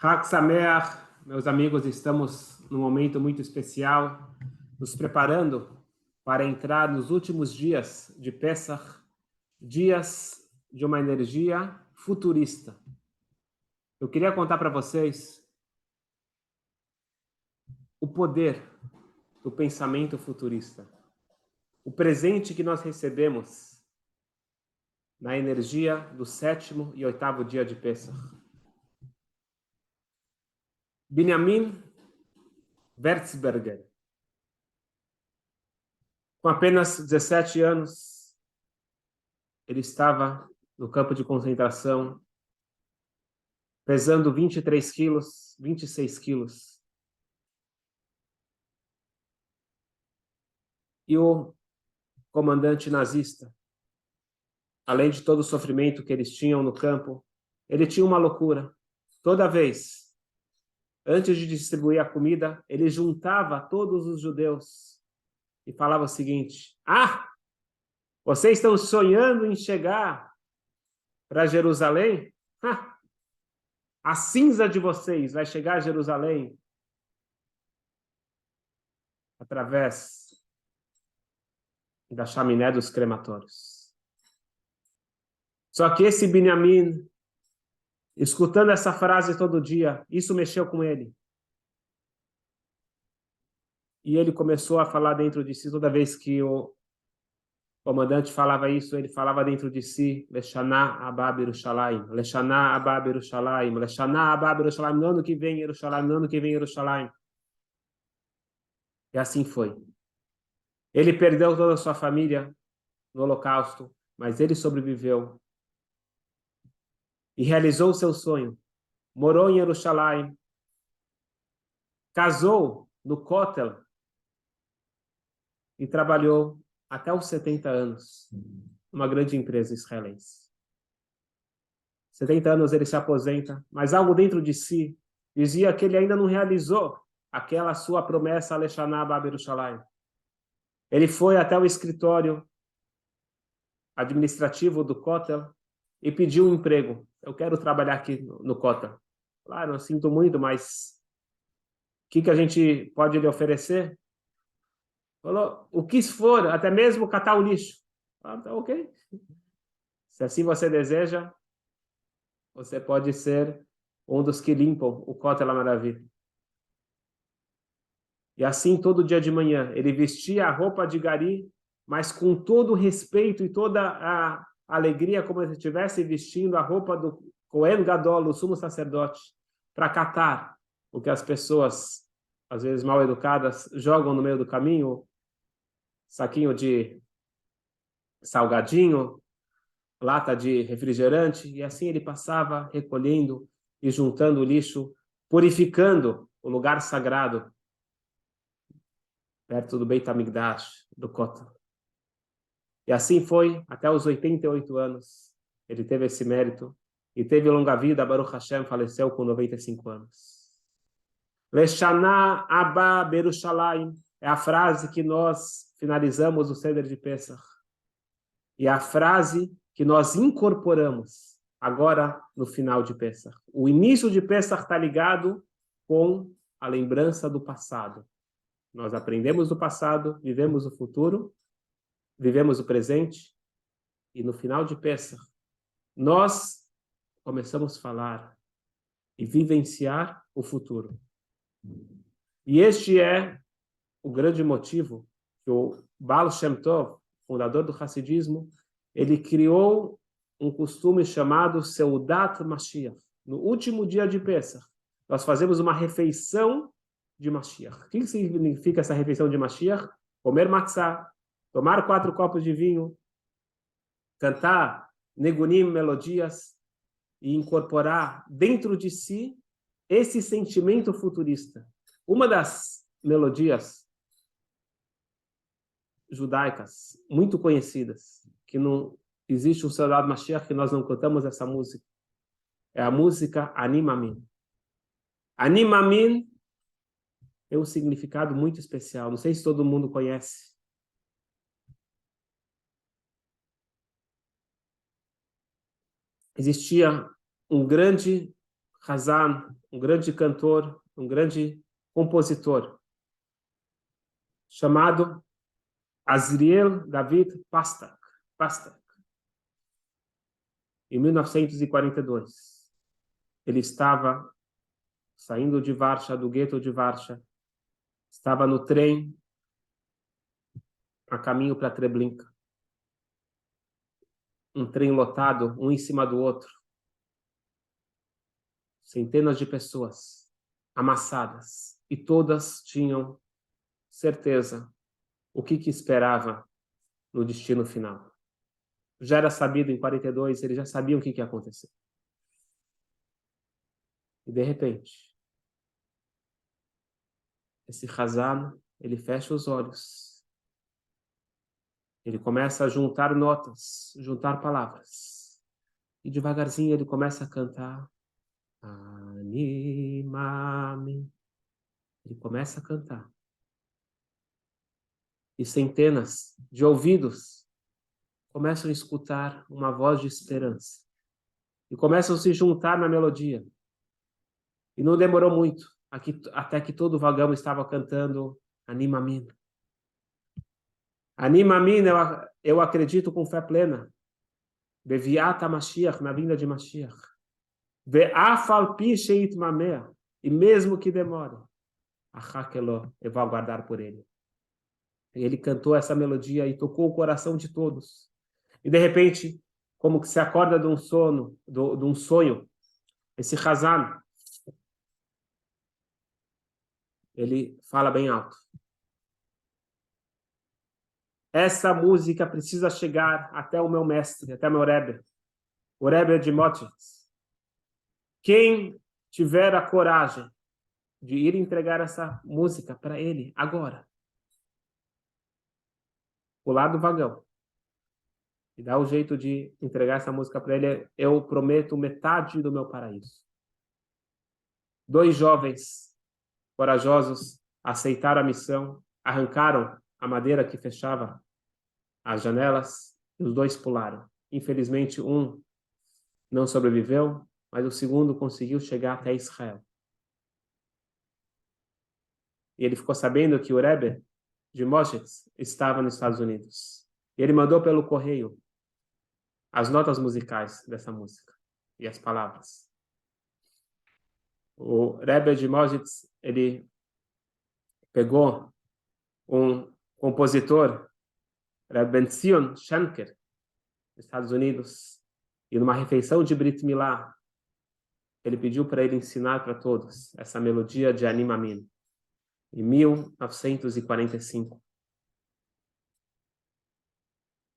Hag Sameach, meus amigos, estamos num momento muito especial, nos preparando para entrar nos últimos dias de Pesach, dias de uma energia futurista. Eu queria contar para vocês o poder do pensamento futurista, o presente que nós recebemos na energia do 7º e 8º dia de Pesach. Benjamin Wertzberger, com apenas 17 anos, ele estava no campo de concentração, pesando 23 quilos, 26 quilos. E o comandante nazista, além de todo o sofrimento que eles tinham no campo, ele tinha uma loucura. Toda vez, antes de distribuir a comida, ele juntava todos os judeus e falava o seguinte: vocês estão sonhando em chegar para Jerusalém? A cinza de vocês vai chegar a Jerusalém através da chaminé dos crematórios. Só que esse Benjamin, escutando essa frase todo dia, isso mexeu com ele. E ele começou a falar dentro de si, toda vez que o comandante falava isso, ele falava dentro de si: Leshaná Abba Yerushalayim, Leshaná Abba Yerushalayim, Leshaná Abba Yerushalayim, no ano que vem Yerushalayim, no ano que vem Yerushalayim. E assim foi. Ele perdeu toda a sua família no Holocausto, mas ele sobreviveu e realizou o seu sonho. Morou em Jerusalém, casou no Kotel e trabalhou até os 70 anos numa grande empresa israelense. 70 anos ele se aposenta, mas algo dentro de si dizia que ele ainda não realizou aquela sua promessa, Leshaná Abba Yerushalayim. Ele foi até o escritório administrativo do Kotel e pediu um emprego. Eu quero trabalhar aqui no Kotel. Claro, eu sinto muito, mas o que a gente pode lhe oferecer? Falou, o que for, até mesmo catar o lixo. Tá ok. Se assim você deseja, você pode ser um dos que limpam o Kotel Maravilha. E assim, todo dia de manhã, ele vestia a roupa de gari, mas com todo o respeito e toda a alegria, como se estivesse vestindo a roupa do Cohen Gadol, o sumo sacerdote, para catar o que as pessoas, às vezes mal educadas, jogam no meio do caminho, saquinho de salgadinho, lata de refrigerante, e assim ele passava recolhendo e juntando o lixo, purificando o lugar sagrado, perto do Beit HaMikdash, do Kotel. E assim foi até os 88 anos. Ele teve esse mérito e teve longa vida. Baruch Hashem faleceu com 95 anos. Leshaná Abba Yerushalayim é a frase que nós finalizamos o Seder de Pesach. E a frase que nós incorporamos agora no final de Pesach. O início de Pesach está ligado com a lembrança do passado. Nós aprendemos do passado, vivemos o futuro, vivemos o presente, e no final de Pesach, nós começamos a falar e vivenciar o futuro. E este é o grande motivo que o Baal Shem Tov, fundador do Hassidismo, ele criou um costume chamado Seudat Mashiach. No último dia de Pesach, nós fazemos uma refeição de Mashiach. O que significa essa refeição de Mashiach? Comer matzah, tomar 4 copos de vinho, cantar negunim, melodias, e incorporar dentro de si esse sentimento futurista. Uma das melodias judaicas muito conhecidas, que não existe um Seudat Mashiach que nós não cantamos essa música, é a música Ani Maamin. Ani Maamin tem um significado muito especial. Não sei se todo mundo conhece. Existia um grande Hazan, um grande cantor, um grande compositor, chamado Azriel David Pastak. Em 1942, ele estava saindo de Varsha, do gueto de Varsha, estava no trem a caminho para Treblinka. Um trem lotado, um em cima do outro. Centenas de pessoas amassadas. E todas tinham certeza o que esperava no destino final. Já era sabido em 42, eles já sabiam o que ia acontecer. E de repente, esse Hazan, ele fecha os olhos. Ele começa a juntar notas, juntar palavras. E devagarzinho ele começa a cantar. Animame. Ele começa a cantar. E centenas de ouvidos começam a escutar uma voz de esperança. E começam a se juntar na melodia. E não demorou muito, até que todo o vagão estava cantando Animamin. Animamin, eu acredito com fé plena. Beviata Mashiach, na vinda de Mashiach. Ve'afal pi sheit mamea. E mesmo que demore, Achakelo, eu vou aguardar por ele. E ele cantou essa melodia e tocou o coração de todos. E de repente, como que se acorda de um sono, de um sonho, esse Hazan, ele fala bem alto. Essa música precisa chegar até o meu mestre, até o meu Rebbe, o Rebbe de Motivitz. Quem tiver a coragem de ir entregar essa música para ele agora, pular do vagão, e dar o jeito de entregar essa música para ele, eu prometo metade do meu paraíso. 2 jovens corajosos aceitaram a missão, arrancaram a madeira que fechava as janelas e os 2 pularam. Infelizmente, um não sobreviveu, mas o segundo conseguiu chegar até Israel. E ele ficou sabendo que o Rebbe de Moshitz estava nos Estados Unidos. E ele mandou pelo correio as notas musicais dessa música e as palavras. O Rebbe de Moshitz, ele pegou um compositor, Rebbe Zion Shanker, dos Estados Unidos, e numa refeição de Brit Milá, ele pediu para ele ensinar para todos essa melodia de Animamin, em 1945.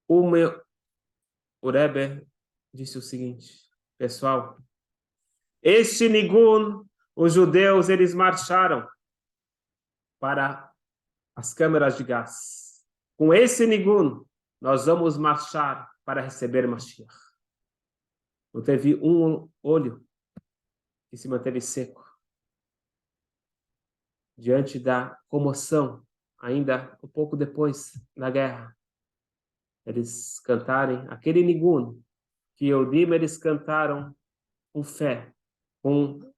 O Rebbe disse o seguinte: pessoal, este Nigun, os judeus, eles marcharam para as câmeras de gás. Com esse Nigun, nós vamos marchar para receber Mashiach. Não teve um olho que se manteve seco diante da comoção, ainda um pouco depois da guerra. Eles cantarem aquele Nigun que Yodim, eles cantaram com fé, com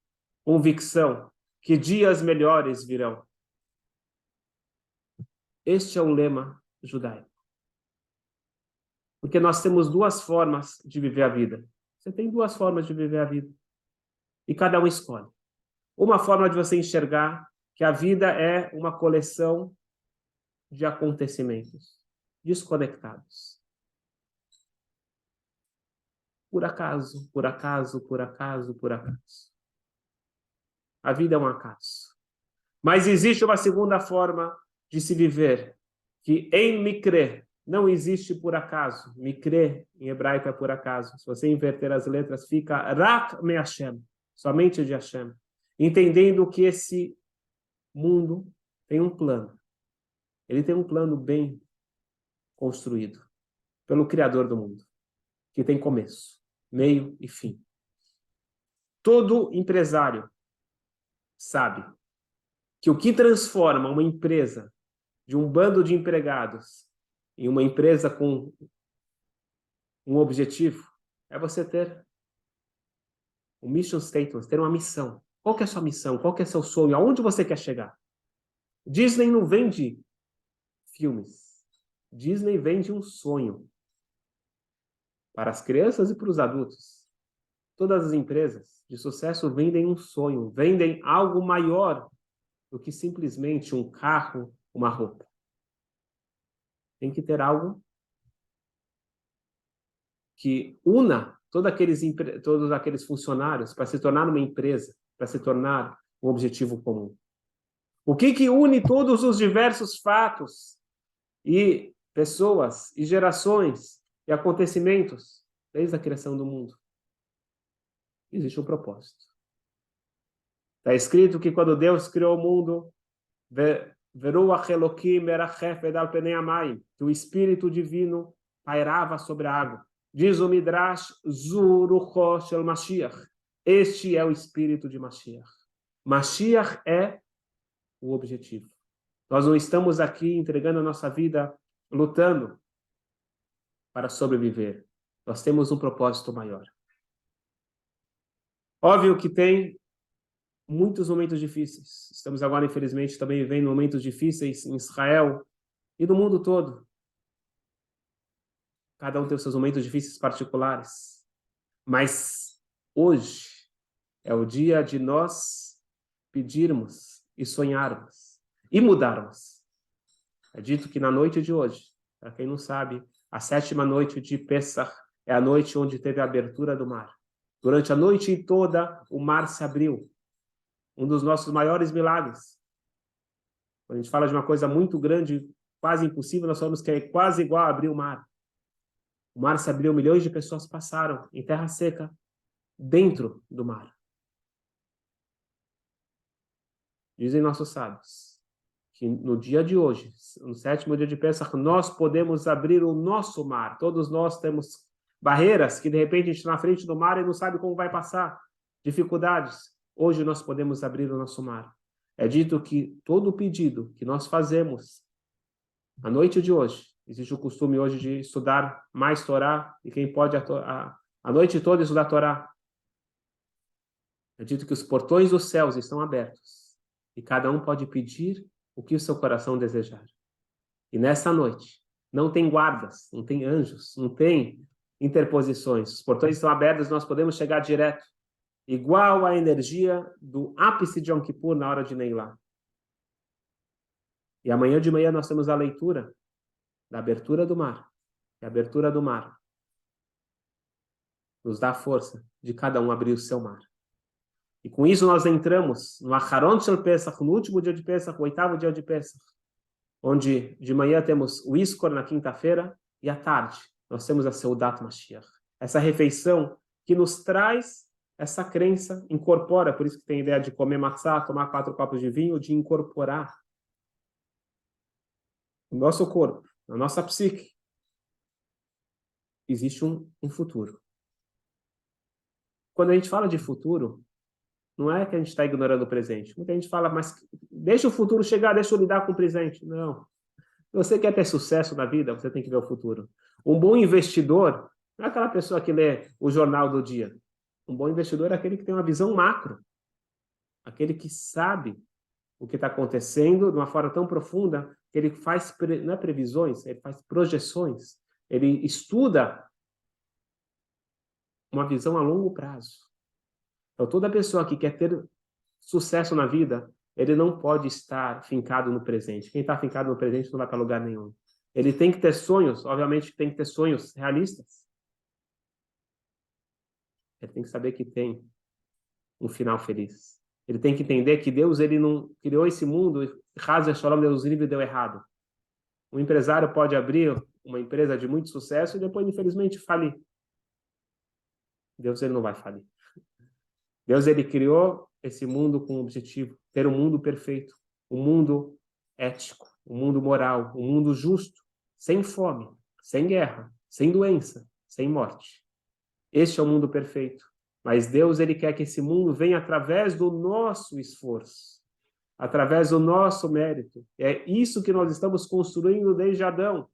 convicção, que dias melhores virão. Este é o lema judaico. Porque nós temos 2 formas de viver a vida. Você tem 2 formas de viver a vida. E cada um escolhe. Uma forma de você enxergar que a vida é uma coleção de acontecimentos desconectados. Por acaso, por acaso, por acaso, por acaso. A vida é um acaso. Mas existe uma segunda forma de se viver, que em Mikre não existe por acaso. Mikre, em hebraico, é por acaso. Se você inverter as letras, fica Rak me Hashem, somente de Hashem. Entendendo que esse mundo tem um plano. Ele tem um plano bem construído pelo Criador do mundo, que tem começo, meio e fim. Todo empresário sabe que o que transforma uma empresa de um bando de empregados em uma empresa com um objetivo é você ter um mission statement, ter uma missão. Qual que é a sua missão? Qual que é o seu sonho? Aonde você quer chegar? Disney não vende filmes. Disney vende um sonho para as crianças e para os adultos. Todas as empresas de sucesso vendem um sonho, vendem algo maior do que simplesmente um carro, uma roupa. Tem que ter algo que una todos aqueles funcionários para se tornar uma empresa, para se tornar um objetivo comum. O que une todos os diversos fatos e pessoas e gerações e acontecimentos desde a criação do mundo? Existe um propósito. Está escrito que quando Deus criou o mundo, que o Espírito Divino pairava sobre a água. Diz o Midrash, Zurucho Shel Mashiach. Este é o Espírito de Mashiach. Mashiach é o objetivo. Nós não estamos aqui entregando a nossa vida, lutando para sobreviver. Nós temos um propósito maior. Óbvio que tem muitos momentos difíceis. Estamos agora, infelizmente, também vivendo momentos difíceis em Israel e no mundo todo. Cada um tem os seus momentos difíceis particulares. Mas hoje é o dia de nós pedirmos e sonharmos e mudarmos. É dito que na noite de hoje, para quem não sabe, a 7ª noite de Pesach é a noite onde teve a abertura do mar. Durante a noite toda, o mar se abriu. Um dos nossos maiores milagres. Quando a gente fala de uma coisa muito grande, quase impossível, nós falamos que é quase igual a abrir o mar. O mar se abriu, milhões de pessoas passaram em terra seca, dentro do mar. Dizem nossos sábios que no dia de hoje, no 7º dia de Pesach, nós podemos abrir o nosso mar. Todos nós temos barreiras que de repente a gente está na frente do mar e não sabe como vai passar. Dificuldades. Hoje nós podemos abrir o nosso mar. É dito que todo pedido que nós fazemos à noite de hoje, existe o costume hoje de estudar mais Torá, e quem pode a noite toda estudar Torá. É dito que os portões dos céus estão abertos e cada um pode pedir o que o seu coração desejar. E nessa noite não tem guardas, não tem anjos, não tem interposições. Os portões estão abertos, nós podemos chegar direto. Igual à energia do ápice de Yom Kippur na hora de Neilá. E amanhã de manhã nós temos a leitura da abertura do mar. E a abertura do mar nos dá a força de cada um abrir o seu mar. E com isso nós entramos no Acharon Shel Pesach, no último dia de Pesach, o 8º dia de Pesach, onde de manhã temos o Iskor na quinta-feira e à tarde nós temos a Seudat Mashiach. Essa refeição que nos traz essa crença, incorpora, por isso que tem a ideia de comer matzá, tomar 4 copos de vinho, de incorporar no nosso corpo, na nossa psique, existe um futuro. Quando a gente fala de futuro, não é que a gente está ignorando o presente. Muita gente fala, mas deixa o futuro chegar, deixa eu lidar com o presente. Não. Se você quer ter sucesso na vida, você tem que ver o futuro. Um bom investidor não é aquela pessoa que lê o jornal do dia. Um bom investidor é aquele que tem uma visão macro. Aquele que sabe o que está acontecendo de uma forma tão profunda que ele faz, não é previsões, ele faz projeções. Ele estuda uma visão a longo prazo. Então, toda pessoa que quer ter sucesso na vida, ele não pode estar fincado no presente. Quem está fincado no presente não vai para lugar nenhum. Ele tem que ter sonhos, obviamente tem que ter sonhos realistas. Ele tem que saber que tem um final feliz. Ele tem que entender que Deus ele não criou esse mundo, Deus livre deu errado. Um empresário pode abrir uma empresa de muito sucesso e depois, infelizmente, falir. Deus ele não vai falir. Deus ele criou esse mundo com o objetivo, ter um mundo perfeito, um mundo ético, um mundo moral, um mundo justo, sem fome, sem guerra, sem doença, sem morte. Este é o mundo perfeito. Mas Deus ele quer que esse mundo venha através do nosso esforço, através do nosso mérito. É isso que nós estamos construindo desde Adão.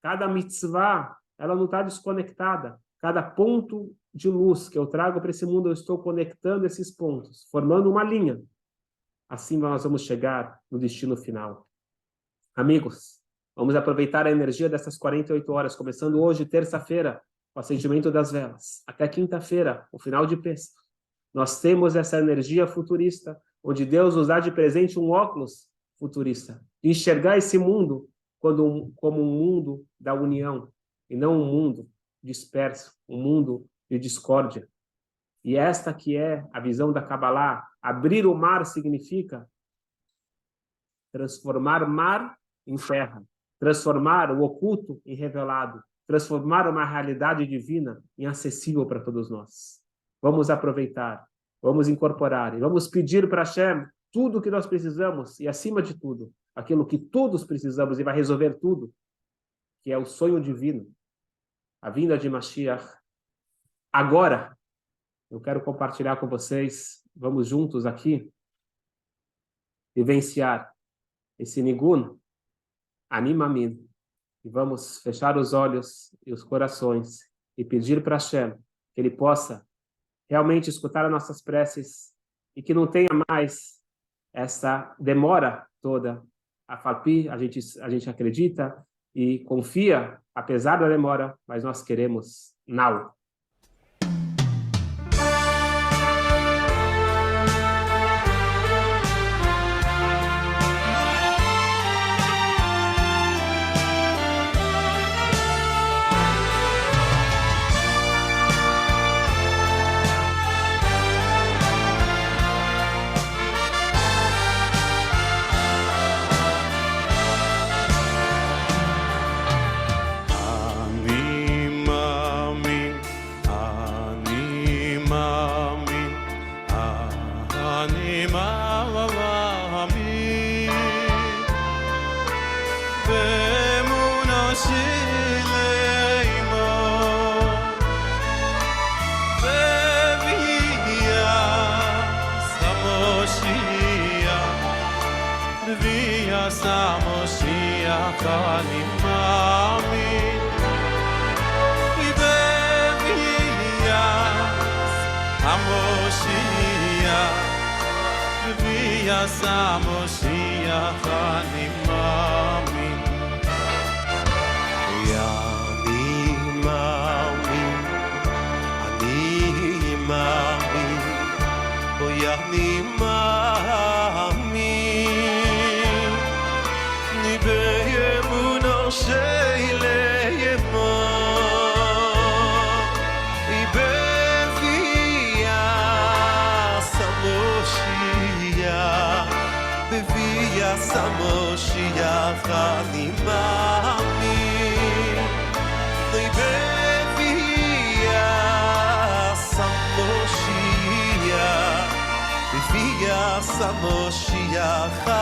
Cada mitzvah, ela não está desconectada. Cada ponto de luz que eu trago para esse mundo, eu estou conectando esses pontos, formando uma linha. Assim nós vamos chegar no destino final. Amigos, vamos aproveitar a energia dessas 48 horas, começando hoje, terça-feira, o acendimento das velas, até quinta-feira, o final de Pêssego. Nós temos essa energia futurista, onde Deus nos dá de presente um óculos futurista, de enxergar esse mundo como um mundo da união, e não um mundo disperso, um mundo de discórdia. E esta que é a visão da Kabbalah. Abrir o mar significa transformar mar em terra, transformar o oculto em revelado, transformar uma realidade divina em acessível para todos nós. Vamos aproveitar, vamos incorporar e vamos pedir para Hashem tudo o que nós precisamos e, acima de tudo, aquilo que todos precisamos e vai resolver tudo, que é o sonho divino, a vinda de Mashiach. Agora, eu quero compartilhar com vocês, vamos juntos aqui, vivenciar esse Nigun, Animamin, e vamos fechar os olhos e os corações e pedir para Hashem que Ele possa realmente escutar as nossas preces e que não tenha mais essa demora toda. A Falpi, a gente acredita e confia, apesar da demora, mas nós queremos now. Moshiach, Moshiach, Moshiach,